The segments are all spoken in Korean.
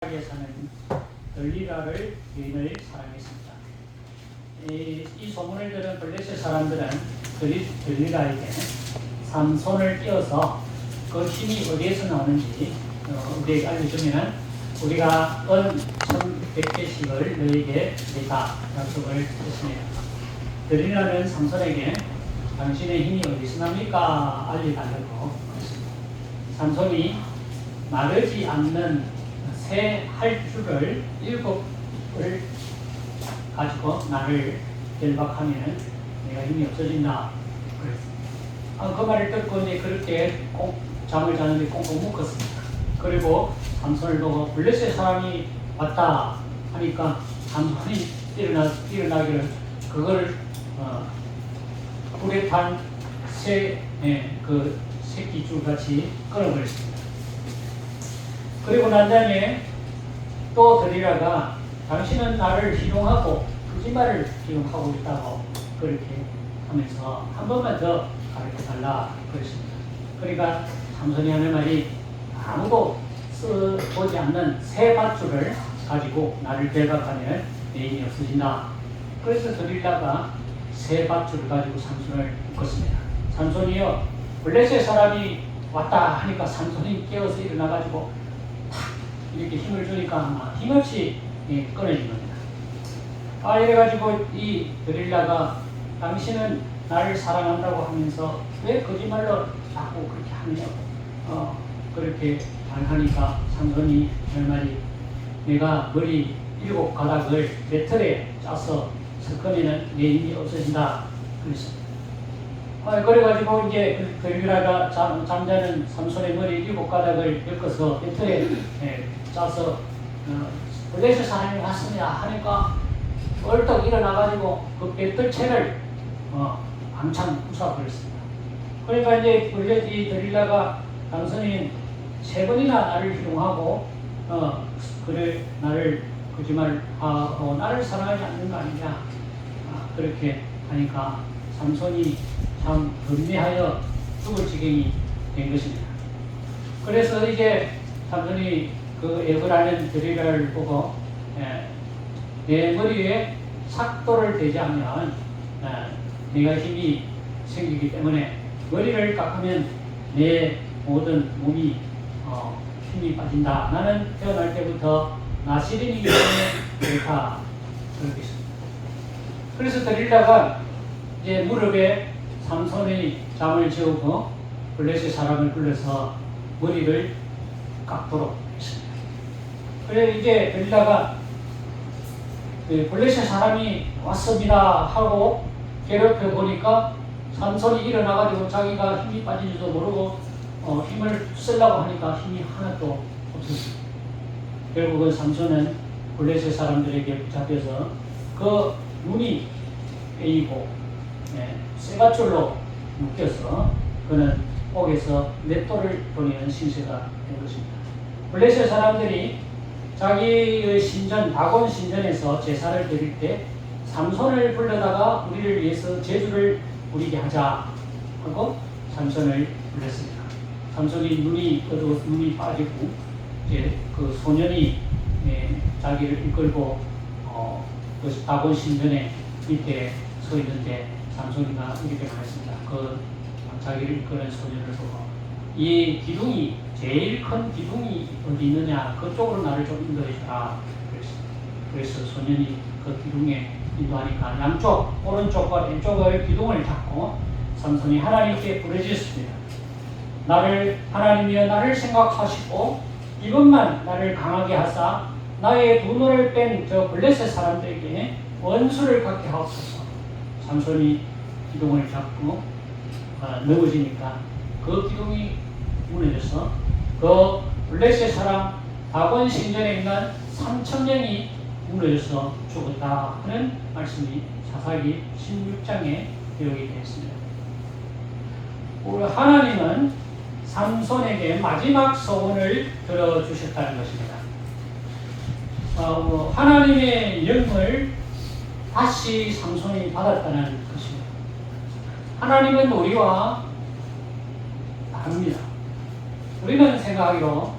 사는 들리라를 여인을 사랑했습니다. 이 소문을 들은 블레셋 사람들은 들리라에게 삼손을 띄어서 그 힘이 어디에서 나오는지 우리에게 알려주면 우리가 은 1,100개씩을 너에게 내다 약속을 했습니다. 들리라는 삼손에게 당신의 힘이 어디서 납니까? 알려달라고 했습니다. 삼손이 마르지 않는 새 할줄을 7을 가지고 나를 결박하면 내가 힘이 없어진다 그랬습니다. 그 말을 듣고 이제 그렇게 잠을 자는데 꽁꽁 묶었습니다. 그리고 삼손을 보고 블레셋 사람이 왔다 하니까 삼손이 일어나기를 그걸 불에 탄 그 새끼줄 같이 끊어버렸습니다. 그리고 난 다음에 또 들리라가 당신은 나를 희롱하고 거짓말을 희롱하고 있다고 그렇게 하면서 한 번만 더 가르쳐달라 그랬습니다. 그러니까 삼손이 하는 말이 아무도 써보지 않는 새 밧줄을 가지고 나를 결박하면 내 힘이 없어진다. 그래서 들리라가 새 밧줄을 가지고 삼손을 묶었습니다. 삼손이요 블레셋 사람이 왔다 하니까 삼손이 깨어서 일어나가지고 이렇게 힘을 주니까 힘없이 끊어진 겁니다. 이래가지고 이 들릴라가 당신은 나를 사랑한다고 하면서 왜 거짓말로 자꾸 그렇게 하느냐고 그렇게 하니까 삼손이 할 말이 내가 머리 7가닥을 배틀에 짜서 섞으면 내 힘이 없어진다 그랬습니다. 그래가지고 이제 들릴라가 잠자는 삼손의 머리 7가닥을 엮어서 배틀에 짜서 블레셋 사람이 왔습니다 하니까 얼떡 일어나가지고 그 배틀채를 왕창 부숴버렸습니다. 그러니까 이제 이 들릴라가 당선인 3번이나 나를 희롱하고 그래 나를 거짓말하고 나를 사랑하지 않는 거 아니냐 그렇게 하니까 삼손이 참 분매하여 죽을 지경이 된 것입니다. 그래서 이제 삼손이 그 애벌하는 들리라를 보고 내 머리에 삭도를 대지하면 내가 힘이 생기기 때문에 머리를 깎으면 내 모든 몸이 힘이 빠진다. 나는 태어날 때부터 나시린이기 때문에 그렇다. 그렇게 했습니다. 그래서 들릴라가 이제 무릎에 삼손의 잠을 재우고 블레셋 사람을 불러서 머리를 깎도록 했습니다. 그래 이제 들릴라가 블레셋 사람이 왔습니다 하고 괴롭혀 보니까 삼손이 일어나가지고 자기가 힘이 빠진지도 모르고 힘을 쓰려고 하니까 힘이 하나도 없었습니다. 결국은 삼손은 블레셋 사람들에게 붙잡혀서 그 눈이 빼이고 쇠밧줄로 묶여서 그는 옥에서 맷돌을 보내는 신세가 된 것입니다. 블레셋 사람들이 자기의 신전 다곤 신전에서 제사를 드릴 때 삼손을 불러다가 우리를 위해서 제주를 부리게 하자 하고 삼손을 불렀습니다. 삼손이 눈이 어두워서 눈이 빠지고 이제 그 소년이 자기를 이끌고 그 다곤 신전의 밑에 서 있는데 삼손이가 이렇게 말했습니다. 그 자기를 이끄는 소년을 보고 이 기둥이 제일 큰 기둥이 어디 있느냐 그쪽으로 나를 좀 인도해 주라 그래서 소년이 그 기둥에 인도하니까 양쪽 오른쪽과 왼쪽의 기둥을 잡고 삼손이 하나님께 부르짖었습니다. 하나님이여 나를 생각하시고 이것만 나를 강하게 하사 나의 두 눈을 뺀 저 블레셋 사람들에게 원수를 갖게 하옵소서. 삼손이 기둥을 잡고 넘어지니까 그 기둥이 무너져서 그 블레셋 사람 다곤 신전에 있는 3,000명이 무너져서 죽었다 하는 말씀이 사사기 16장에 기록이 되어 있습니다. 하나님은 삼손에게 마지막 소원을 들어주셨다는 것입니다. 하나님의 영을 다시 삼손이 받았다는 것입니다. 하나님은 우리와 다릅니다. 우리는 생각하기로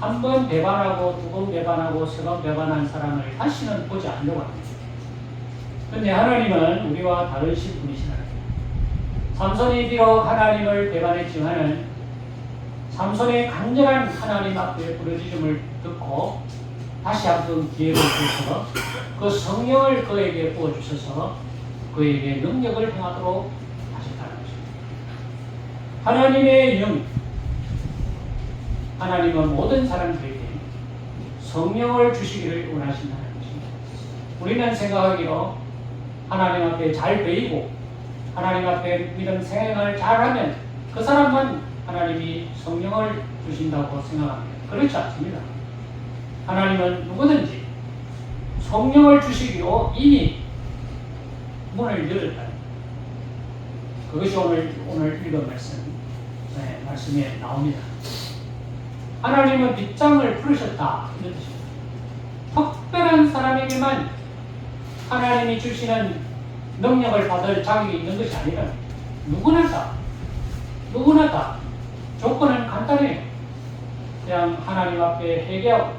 한 번 배반하고 두 번 배반하고 세 번 배반한 사람을 다시는 보지 않으려고 합니다. 그런데 하나님은 우리와 다르신 분이시다. 삼손이 비록 하나님을 배반했지만은 삼손의 간절한 하나님 앞에 부르짖음을 듣고 다시 한번 기회를 주셔서 그 성령을 그에게 부어주셔서 그에게 능력을 행하도록 하셨다는 것입니다. 하나님의 영, 하나님은 모든 사람들에게 성령을 주시기를 원하신다는 것입니다. 우리는 생각하기로 하나님 앞에 잘 배이고 하나님 앞에 믿음 생활을 잘하면 그 사람만 하나님이 성령을 주신다고 생각합니다. 그렇지 않습니다. 하나님은 누구든지 성령을 주시기로 이미 문을 열었다. 그것이 오늘 읽은 말씀에 나옵니다. 하나님은 빗장을 풀으셨다. 이런 뜻입니다. 특별한 사람에게만 하나님이 주시는 능력을 받을 자격이 있는 것이 아니라 누구나 다 조건은 간단해요. 그냥 하나님 앞에 회개하고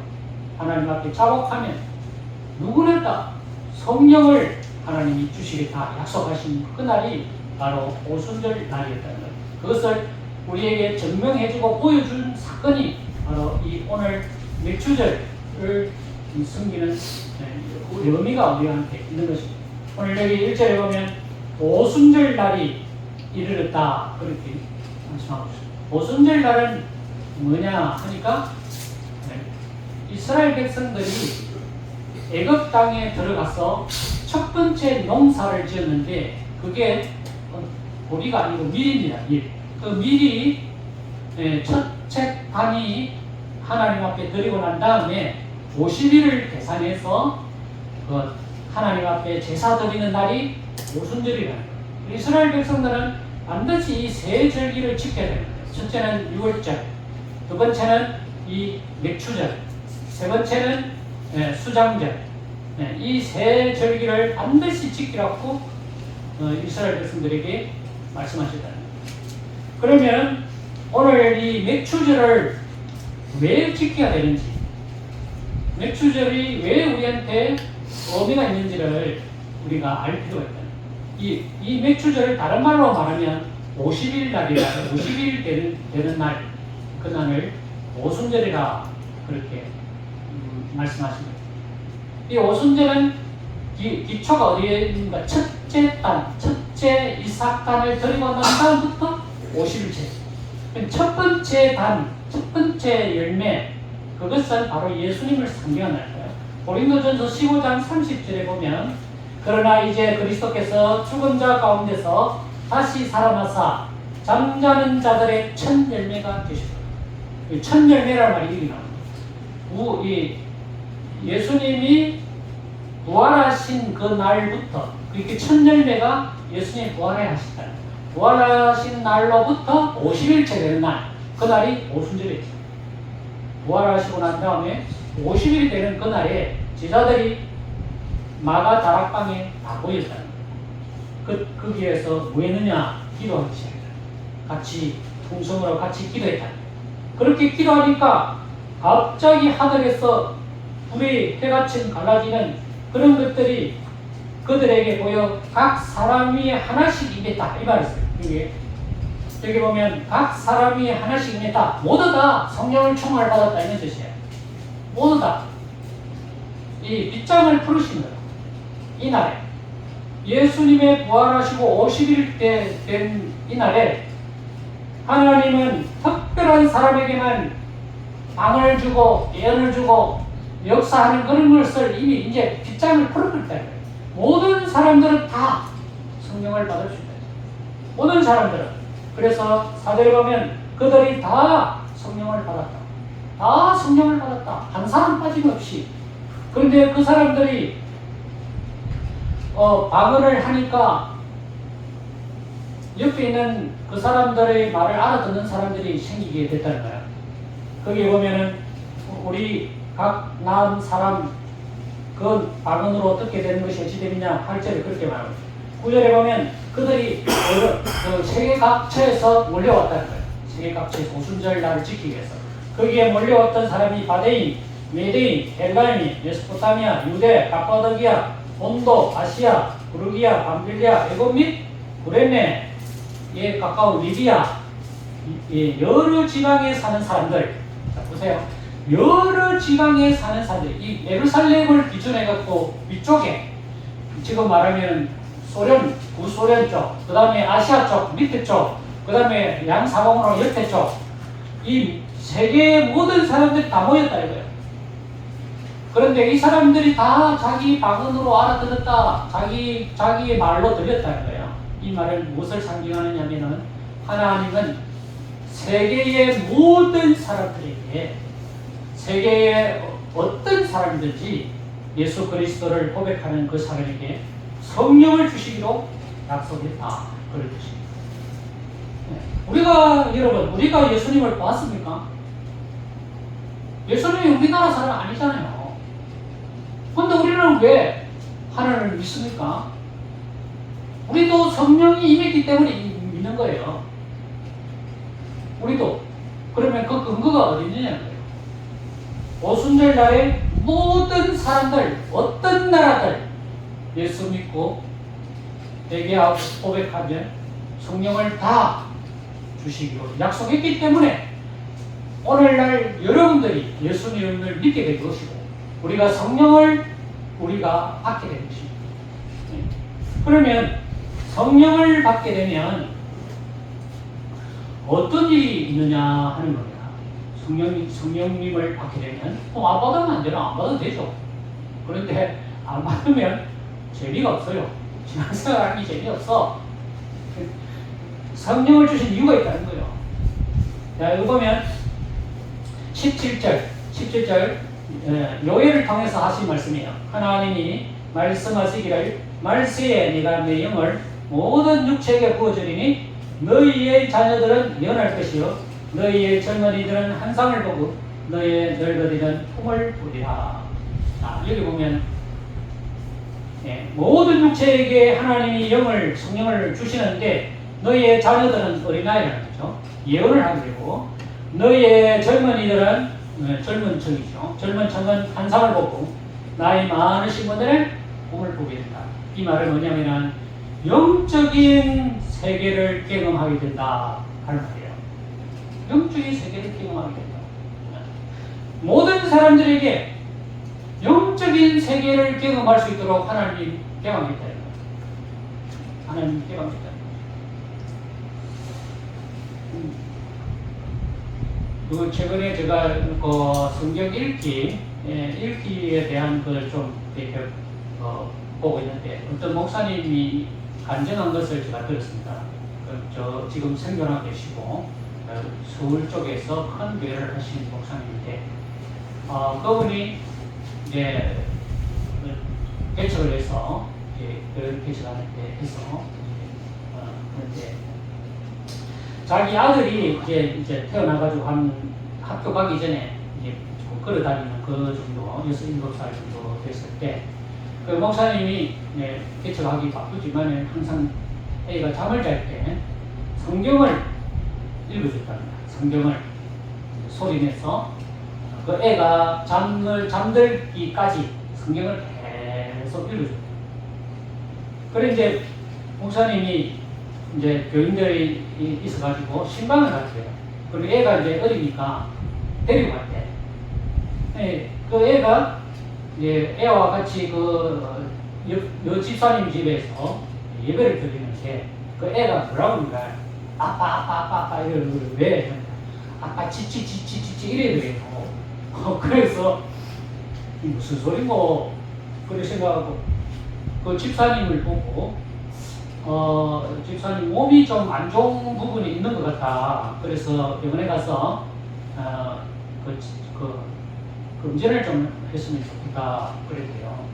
하나님 앞에 자복하면 누구나 다 성령을 하나님이 주시겠다 약속하신 그날이 바로 오순절 날이었다는 것. 그것을 우리에게 증명해주고 보여준 사건이 바로 이 오늘 맥주절을 섬기는 의미가 우리한테 있는 것입니다. 오늘 여기 1절에 보면 오순절 날이 이르렀다 그렇게 말씀하고 있습니다. 오순절 날은 뭐냐 하니까 이스라엘 백성들이 애굽 땅에 들어가서 첫 번째 농사를 지었는데 그게 보리가 아니고 밀입니다. 밀. 그 밀이 첫째 단이 하나님 앞에 드리고 난 다음에 50일을 계산해서 그 하나님 앞에 제사 드리는 날이 오순절이라는 거예요. 이스라엘 백성들은 반드시 이 세 절기를 지켜야 됩니다. 첫째는 6월절, 두 번째는 이 맥추절, 세 번째는 수장절. 이 세 절기를 반드시 지키라고 이스라엘 백성들에게 말씀하셨다는 거예요. 그러면 오늘 이 맥추절을 왜 지켜야 되는지, 맥추절이 왜 우리한테 의미가 있는지를 우리가 알 필요가 있다. 이 맥추절을 다른 말로 말하면 50일 날이라 50일 되는 날, 그날을 오순절이라 그렇게 말씀하십니다. 이 오순절은 기초가 어디에 있는가? 첫째 이삭단을 드리고 난 다음부터 50일째. 첫 번째 단, 첫 번째 열매, 그것은 바로 예수님을 상징하는 거예요. 고린도전서 15장 30절에 보면 그러나 이제 그리스도께서 죽은 자 가운데서 다시 살아나사 잠자는 자들의 첫 열매가 되시다. 첫 열매라는 말이 이렇게 나옵니다. 예수님이 부활하신 그 날부터 그렇게 첫 열매가 예수님이 부활하셨다. 부활하신 날로부터 50일째 되는 날, 그날이 오순절이죠. 부활하시고 난 다음에 50일이 되는 그날에 제자들이 마가 다락방에 다 모였다는 거예요. 거기에서 뭐 했느냐? 기도하기 시작했다. 같이 통성으로 같이 기도했다. 그렇게 기도하니까 갑자기 하늘에서 불이 해같이 갈라지는 그런 것들이 그들에게 보여 각 사람이 하나씩 임했다. 이 말이었어요. 여기 보면 각 사람이 하나씩 임했다. 모두 다 성령을 충만을 받았다. 이런 뜻이에요. 모두 다. 이 빗장을 풀으신 거예요. 이날에. 예수님의 부활하시고 50일 된 이날에 하나님은 특별한 사람에게만 방을 주고 예언을 주고 역사하는 그런 것을 이미 이제 빗장을 풀었기 때문에 모든 사람들은 다 성령을 받을 수 있다. 모든 사람들은. 그래서 사도에 보면 그들이 다 성령을 받았다. 다 성령을 받았다. 한 사람 빠짐없이. 그런데 그 사람들이 방언을 하니까 옆에 있는 그 사람들의 말을 알아듣는 사람들이 생기게 됐다는 거야. 거기에 보면은 우리 각 나은 사람 그 방언으로 어떻게 되는 것이 어찌되느냐 8절에 그렇게 말합니다. 9절에 보면 그들이 그 세계 각처에서 몰려왔다는 거예요. 세계 각처에서 오순절 날을 지키기 위해서. 거기에 몰려왔던 사람이 바데인, 메데인, 헬라인, 메소포타미아, 유대, 갑바도기아, 본도, 아시아, 부르기아, 밤빌리아, 애굽 및 구레네에 가까운 리비아, 여러 지방에 사는 사람들. 자, 보세요. 여러 지방에 사는 사람들. 이 예루살렘을 기준해갖고 위쪽에, 지금 말하면 소련, 구소련 쪽, 그 다음에 아시아 쪽, 밑에 쪽, 그 다음에 양사방으로 옆에 쪽, 이 세계의 모든 사람들이 다 모였다 이거예요. 그런데 이 사람들이 다 자기 방언으로 알아들었다, 자기의 말로 들렸다는 거예요. 이 말은 무엇을 상징하느냐면은, 하나님은 세계의 모든 사람들에게, 세계의 어떤 사람이든지 예수 그리스도를 고백하는 그 사람에게 성령을 주시기로 약속했다. 그런 뜻입니다. 우리가 예수님을 보았습니까? 예수님이 우리나라 사람 아니잖아요. 근데 우리는 왜 하나님을 믿습니까? 우리도 성령이 임했기 때문에 믿는 거예요. 우리도. 그러면 그 근거가 어디 있느냐는 거예요. 오순절 날에 모든 사람들, 어떤 나라들 예수 믿고 회개하고 고백하면 성령을 다 주시기로 약속했기 때문에 오늘날 여러분들이 예수님을 믿게 될 것이고 우리가 성령을 우리가 받게 될 것입니다. 그러면 성령을 받게 되면 어떤 일이 있느냐 하는 겁니다. 성령님을 받게 되면 안 받으면 안 되나? 안 받아도 되죠. 그런데 안 받으면 재미가 없어요. 신앙생활하기 재미없어. 성령을 주신 이유가 있다는 거예요. 자, 이거 보면 17절 요엘을 통해서 하신 말씀이에요. 하나님이 말씀하시기를 말세에 네가 내 영을 모든 육체에게 부어주리니 너희의 자녀들은 예언할 것이요 너희의 젊은이들은 환상을 보고 너희의 늙은이들은 꿈을 꾸리라. 자, 여기 보면 모든 육체에게 하나님이 성령을 주시는데 너희의 자녀들은 어린아이라는 거죠. 예언을 하게 되고 너희의 젊은이들은 젊은 층이죠. 젊은 층은 환상을 보고 나이 많으신 분들은 꿈을 보게 된다. 이 말은 뭐냐면 영적인 세계를 경험하게 된다 하는 말이에요. 영적인 세계를 경험하게 된다. 모든 사람들에게 영적인 세계를 경험할 수 있도록 하나님이 경험했다. 하나님이 경험했다. 최근에 제가 성경 읽기에 대한 걸 좀 보고 있는데 어떤 목사님이 간증한 것을 제가 들었습니다. 지금 생존하고 계시고 서울 쪽에서 큰 교회를 하시는 목사님인데 그분이 이제 개척을 해서 교회를 개척하는데 해서 그런데 자기 아들이 이제 태어나가지고 학교 가기 전에 이제 걸어 다니는 그 정도, 6, 7살 정도 됐을 때, 그 목사님이 개척하기 바쁘지만 항상 애가 잠을 잘 때 성경을 읽어줬답니다. 성경을 소리내서 그 애가 잠들기까지 성경을 계속 읽어줬대요. 그래 이제 목사님이 이제 교인들이 있어가지고 신방을 갔대요. 그리고 애가 이제 어리니까 데리고 갔대. 그 애가 이제 애와 같이 여 집사님 집에서 예배를 드리는데 그 애가 뭐라고 그러는가? 아빠 이러는 왜? 아빠 지치 이래더래요. 그래서 무슨 소리고 그래 생각하고 그 집사님을 보고 집사님 몸이 좀 안 좋은 부분이 있는 것 같다. 그래서 병원에 가서 검진을 좀 했으면 좋겠다 그랬대요.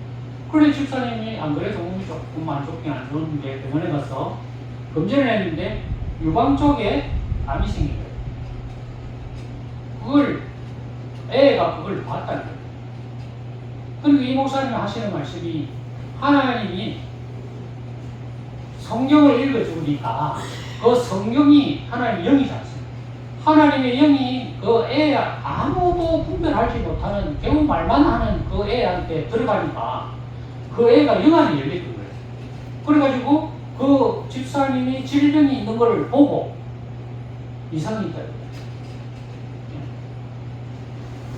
그런데 집사님이 안 그래도 몸이 조금 안 좋긴 안 좋은데 병원에 가서 검진을 했는데 유방 쪽에 암이 생긴 거예요. 애가 그걸 봤다는 거예요. 그리고 이 목사님이 하시는 말씀이 하나님이 성경을 읽어주니까 그 성경이 하나님의 영이지 않습니까? 하나님의 영이 그 그 애 아무도 분별하지 못하는 겨우 말만 하는 그 애한테 들어가니까 그 애가 영안이 열렸던 거예요. 그래가지고 그 집사님이 질병이 있는 걸 보고 이상이 있다.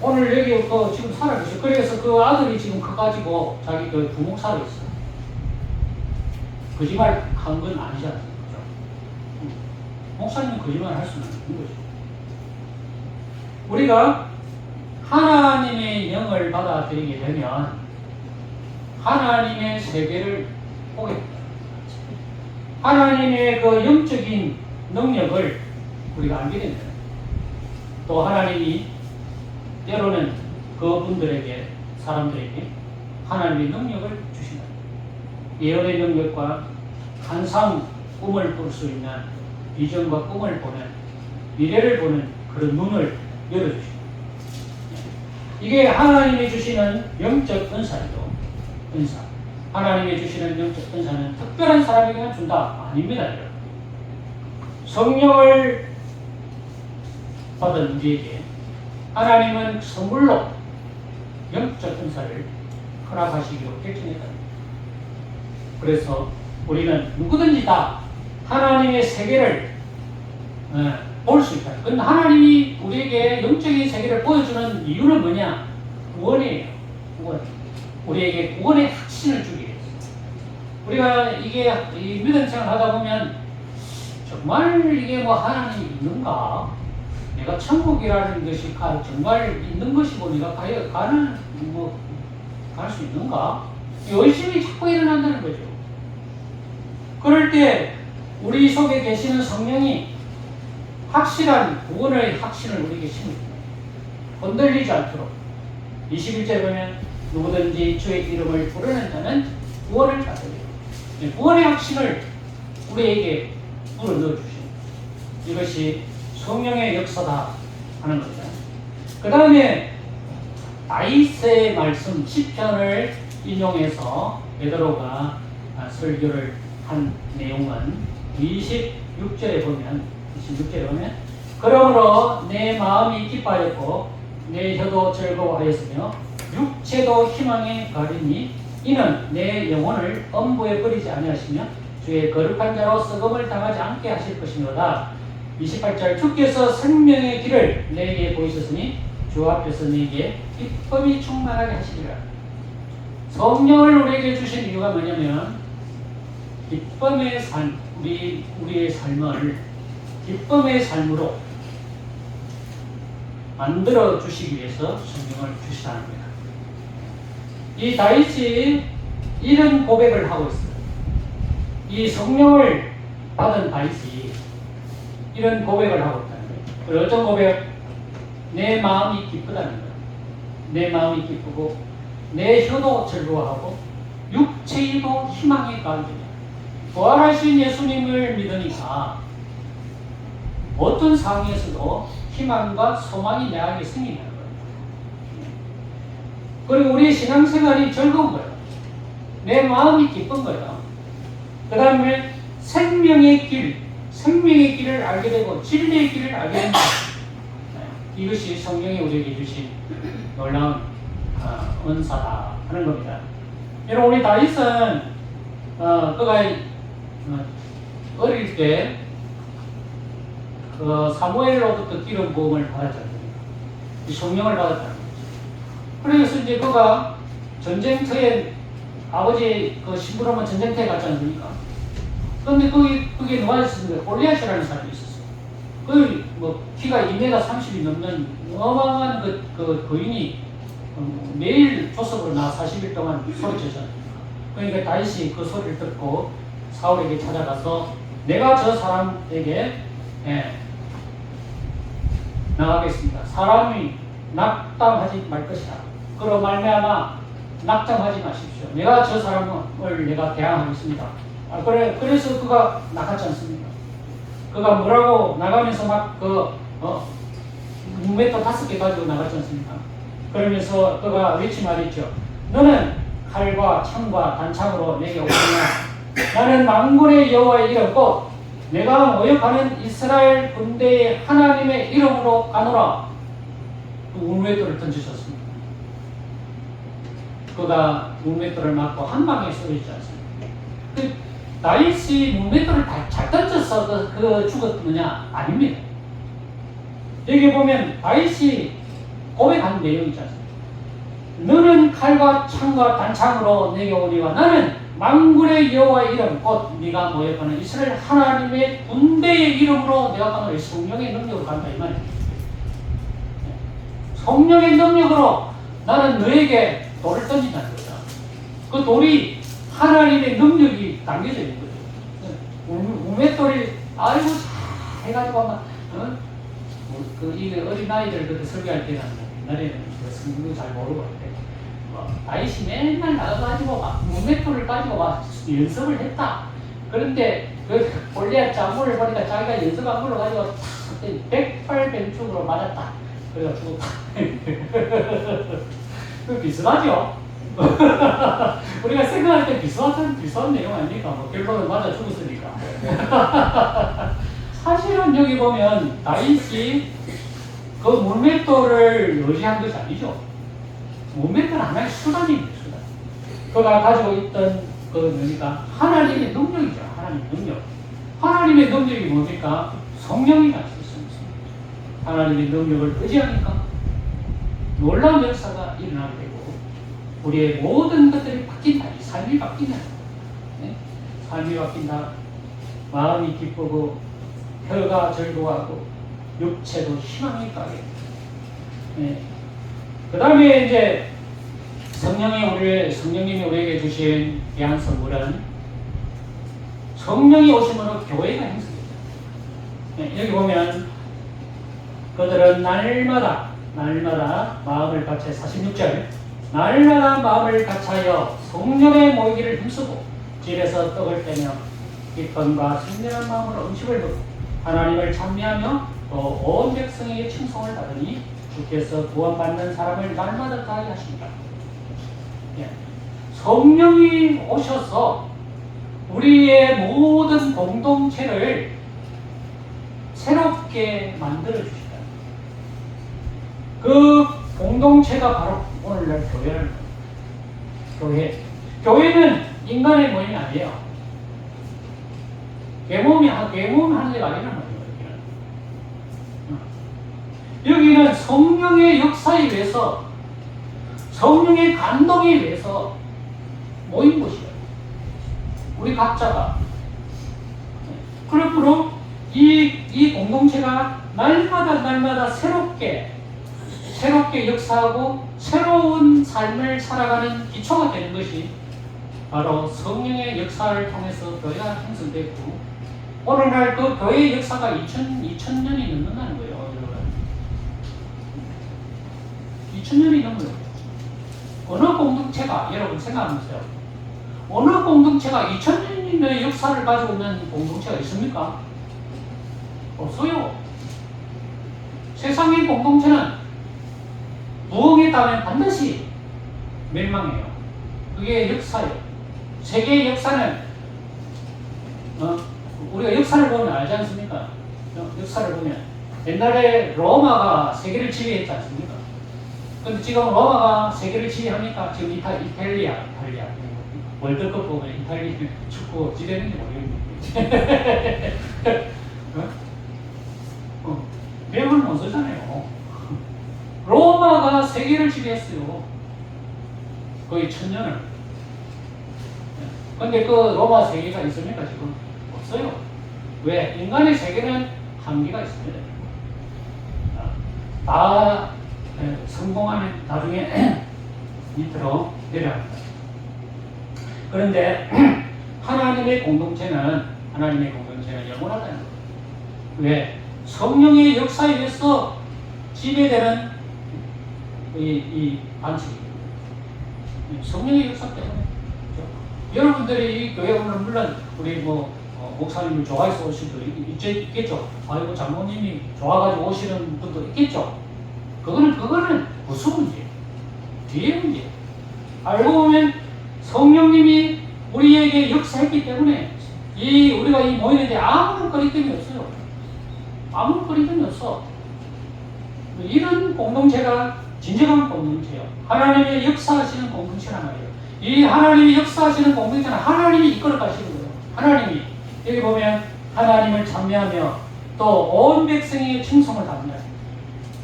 오늘 여기 지금 살아계셔. 그래서 그 아들이 지금 커가지고 자기 그 두목 살아 있어. 거짓말 한 건 아니지 않습니까? 목사님은 거짓말 할 수는 없는 거죠. 우리가 하나님의 영을 받아들이게 되면 하나님의 세계를 보게 됩니다. 하나님의 그 영적인 능력을 우리가 알게 됩니다. 또 하나님이 때로는 그분들에게, 사람들에게 하나님의 능력을 주신다. 예언의 능력과 환상, 꿈을 꿀 수 있는 비전과 꿈을 보는, 미래를 보는 그런 눈을 열어주십니다. 이게 하나님이 주시는 영적 은사죠. 은사. 하나님이 주시는 영적 은사는 특별한 사람에게만 준다. 아닙니다. 성령을 받은 우리에게 하나님은 선물로 영적 은사를 허락하시기로 결정했다. 그래서 우리는 누구든지 다 하나님의 세계를 볼 수 있다. 그건 하나님이 우리에게 영적인 세계를 보여주는 이유는 뭐냐? 구원이에요. 구원. 우리에게 구원의 확신을 주기 위해서. 우리가 이게 이 믿음 생활 하다 보면 정말 이게 뭐 하나님이 있는가? 내가 천국이라는 것이 정말 있는 것이고 내가 갈 수 있는가? 의심이 자꾸 일어난다는 거죠. 그럴 때 우리 속에 계시는 성령이 확실한 구원의 확신을 우리에게 심어줍니다. 흔들리지 않도록. 21절에 보면 누구든지 주의 이름을 부르는 자는 구원을 받으리라. 구원의 확신을 우리에게 불어넣어 주십니다. 이것이 성령의 역사다 하는 겁니다. 그 다음에 다윗의 말씀 시편을 인용해서 베드로가 설교를 한 내용은 26절에 보면 그러므로 내 마음이 기뻐하였고 내 혀도 즐거워하였으며 육체도 희망에 가리니 이는 내 영혼을 엄부에 버리지 아니하시며 주의 거룩한 자로 썩음을 당하지 않게 하실 것이니라. 28절 주께서 생명의 길을 내게 보이셨으니 주 앞에서 내게 기쁨이 충만하게 하시리라. 성령을 우리에게 주신 이유가 뭐냐면 기쁨의 삶, 우리의 삶을 기쁨의 삶으로 만들어 주시기 위해서 성령을 주시다는 겁니다. 이 다윗이 이런 고백을 하고 있어요. 이 성령을 받은 다윗이 이런 고백을 하고 있다는 거예요. 그리고 어떤 고백? 내 마음이 기쁘다는 거예요. 내 마음이 기쁘고 내 혀도 즐거워하고 육체도 희망에 가득해요. 부활하신 예수님을 믿으니까 어떤 상황에서도 희망과 소망이 내 안에 생기는 거예요. 그리고 우리의 신앙생활이 즐거운 거예요. 내 마음이 기쁜 거예요. 그 다음에 생명의 길을 알게 되고 진리의 길을 알게 됩니다. 이것이 성경이 우리에게 주신 놀라운 은사다 하는 겁니다. 여러분, 우리 다윗은 그가 어릴 때 사무엘로부터 기름 부음을 받았지 않습니까? 이 성령을 받았다는 거죠. 그래서 이제 그가 전쟁터에 아버지 그 심부름은 전쟁터에 갔지 않습니까? 그런데 그게 누가 있었는데 골리앗이라는 사람이 있었어요. 뭐 키가 2m 30이 넘는 어마어마한 그 거인이 매일 조석으로 나 40일 동안 소리쳤지 않습니까? 그러니까 다윗이 그 소리를 듣고 사울에게 찾아가서 내가 저 사람에게 나가겠습니다. 사람이 낙담하지 말 것이다. 그로 말미암아 낙담하지 마십시오. 내가 저 사람을 내가 대항하겠습니다. 그래서 그가 나갔지 않습니까? 그가 뭐라고 나가면서 막 무메터 5개 가지고 나갔지 않습니까? 그러면서 그가 외치 말했죠. 너는 칼과 창과 단창으로 내게 오느냐? 나는 만군의 여호와의 이름 곧 내가 모욕하는 이스라엘 군대의 하나님의 이름으로 가노라. 문맷돌을 던지셨습니다. 그가 문맷돌을 맞고 한 방에 쓰러지지 않습니까? 그 다윗이 문맷돌을 잘 던져서 그 죽었느냐? 아닙니다. 여기 보면 다윗이 고백한 내용이 있지 않습니까? 너는 칼과 창과 단창으로 내게 오니와 나는 만군의 여호와의 이름 곧 네가 모여가는 이스라엘 하나님의 군대의 이름으로 내가 가는 성령의 능력으로 간다 이 말이에요. 성령의 능력으로 나는 너에게 돌을 던진다는 거죠. 그 돌이 하나님의 능력이 담겨져 있는 거죠. 우맷돌이 아이고 잘 해가지고 막 이 어린 아이들 그때 설교할 때는 옛날에는 성경도 잘 모르고 할때 다윗이 맨날 나가가지고 막 우맷돌을 가지고 막 연습을 했다. 그런데 그 골리앗 장군을 보니까 자기가 연습한 걸로 가지고 백발백중으로 맞았다. 그래가지고 그 비슷하죠? 우리가 생각할 때 비슷한 내용 아닙니까? 뭐 결론은 맞아 죽었으니까. 사실은 여기 보면 다윗이 그 문맷돌을 의지한 것이 아니죠. 문맷돌은 하나의 수단입니다. 수단. 그가 가지고 있던 그 뭡니까? 하나님의 능력이죠. 하나님의 능력. 하나님의 능력이 뭡니까? 성령이라는 뜻입니다. 하나님의 능력을 의지하니까 놀라운 역사가 일어나게 되고 우리의 모든 것들이 바뀐다. 삶이 바뀐다. 네? 삶이 바뀐다. 마음이 기쁘고 혀가 즐거워하고 육체도 희망이 가게. 네. 그 다음에 이제 성령님이 우리에게 주신 귀한 선물은 성령이 오심으로 교회가 형성됩니다. 네. 여기 보면 그들은 날마다 마음을 같이 46절 날마다 마음을 같이하여 성령의 모이기를 힘쓰고 집에서 떡을 떼며 기쁨과 신령한 마음으로 음식을 먹고 하나님을 찬미하며 또 온 백성에게 칭송을 받으니 주께서 구원받는 사람을 날마다 다하게 하십니다. 예. 성령이 오셔서 우리의 모든 공동체를 새롭게 만들어 주시다. 그 공동체가 바로 오늘날 교회라는 거예요. 교회는 인간의 모임이 아니에요. 개몸이 하는 게 아니란 말이에요. 여기는 성령의 역사에 의해서 성령의 감동에 의해서 모인 곳이에요. 우리 각자가. 그러므로 이 공동체가 날마다 새롭게 역사하고 새로운 삶을 살아가는 기초가 되는 것이 바로 성령의 역사를 통해서 교회가 형성됐고 오늘날 그 교회의 역사가 2000년이 넘는다는 거예요. 2000년이 넘어요. 어느 공동체가 여러분 생각해보세요. 어느 공동체가 2000년의 역사를 가지고 있는 공동체가 있습니까? 없어요. 세상의 공동체는 부흥했다면 반드시 멸망해요. 그게 역사예요. 세계의 역사는 우리가 역사를 보면 알지 않습니까? 역사를 보면 옛날에 로마가 세계를 지배했지 않습니까? 근데 지금 로마가 세계를 지배하니까 지금 이탈리아 월드컵 보면 이탈리아 축구 지배했는지 모르겠는데 배움을 못 쓰잖아요. 로마가 세계를 지배했어요. 거의 1000년을. 근데 그 로마 세계가 있습니까? 지금 없어요. 왜? 인간의 세계는 한계가 있습니다. 다 성공하면 나중에 밑으로 내려갑니다. 그런데 하나님의 공동체는 영원하다는 거예요. 왜? 성령의 역사에 의해서 지배되는 이 반칙입니다. 성령의 역사 때문에. 여러분들이 이 교회 오늘 물론 우리 목사님을 좋아해서 오신 분도 있겠죠. 아이고 장모님이 좋아가지고 오시는 분도 있겠죠. 그거는 무슨 문제예요? 뒤에 문제예요. 알고 보면 성령님이 우리에게 역사했기 때문에 우리가 모이는데 아무 거리낌이 없어요. 아무 거리낌이 없어. 이런 공동체가 진정한 공동체예요. 하나님의 역사하시는 공동체란 말이에요. 이 하나님이 역사하시는 공동체는 하나님이 이끌어 가시는 거예요. 하나님이. 여기 보면 하나님을 찬미하며 또 온 백성에게 칭송을 합니다.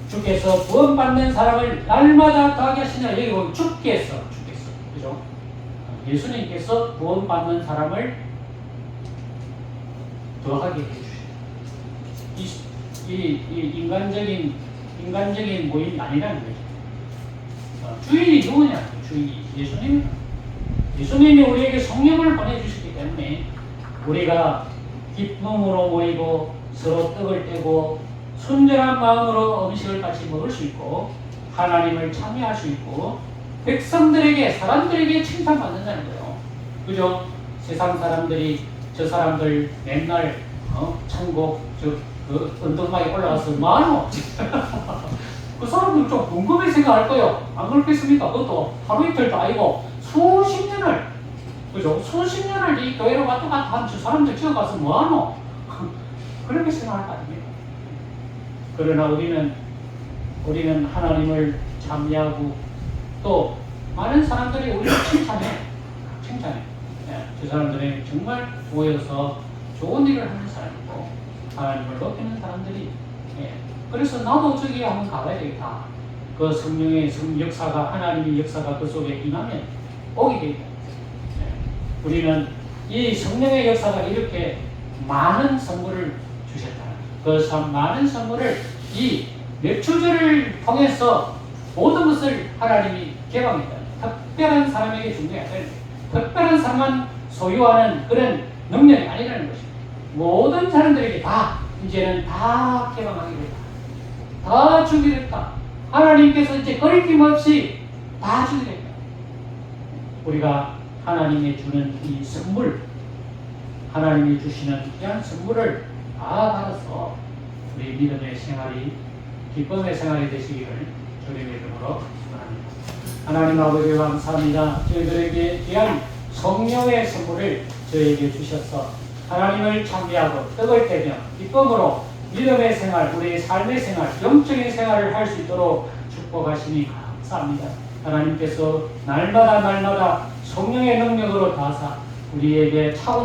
주께서 구원받는 사람을 날마다 더하게 하시냐. 여기 보면 주께서. 그죠? 예수님께서 구원받는 사람을 더하게 해주시죠. 이 인간적인 모임이 아니라는 거죠. 주인이 누구냐? 주인이 예수님이 우리에게 성령을 보내주시기 때문에 우리가 기쁨으로 모이고 서로 떡을 떼고 순전한 마음으로 음식을 같이 먹을 수 있고 하나님을 찬미할 수 있고 사람들에게 칭찬받는다는 거예요. 그죠? 세상 사람들이 저 사람들 맨날 천국 그 언덕막에 올라가서 뭐하노? 그 사람들 좀 궁금해 생각할 거예요. 안 그렇겠습니까? 그것도 하루 이틀도 아니고 수십 년을, 그죠? 수십 년을 이 교회로 왔다 갔다 한 저 사람들 지어가서 뭐하노? 그렇게 생각할 거 아닙니까? 그러나 우리는 하나님을 찬미하고 또 많은 사람들이 우리를 칭찬해. 예, 그 사람들이 정말 모여서 좋은 일을 하는 사람이고 하나님을 높이는 사람들이. 예, 그래서 나도 저기 한번 가봐야 되겠다. 그 성령의 역사가, 하나님의 역사가 그 속에 임하면 오게 되겠다. 예, 우리는 이 성령의 역사가 이렇게 많은 선물을 주셨다. 그 많은 선물을 이 맥주절을 통해서 모든 것을 하나님이 개방했다. 특별한 사람에게 준 거야. 특별한 사람만 소유하는 그런 능력이 아니라는 것입니다. 모든 사람들에게 다 이제는 다 개방하게 됐다. 다 주게 됐다. 하나님께서 이제 거리낌 없이 다 주게 됐다. 우리가 하나님이 주는 이 선물, 하나님이 주시는 귀한 선물을 다 받아서 우리 믿음의 생활이 기쁨의 생활이 되시기를 주님의 이름으로 축원합니다. 하나님 아버지 감사합니다. 저희들에게 귀한 성령의 선물을 저에게 주셔서 하나님을 찬미하고 떡을 떼며 기쁨으로 믿음의 생활, 우리의 삶의 생활, 영적인 생활을 할 수 있도록 축복하시니 감사합니다. 하나님께서 날마다 성령의 능력으로 다사 우리에게 차오는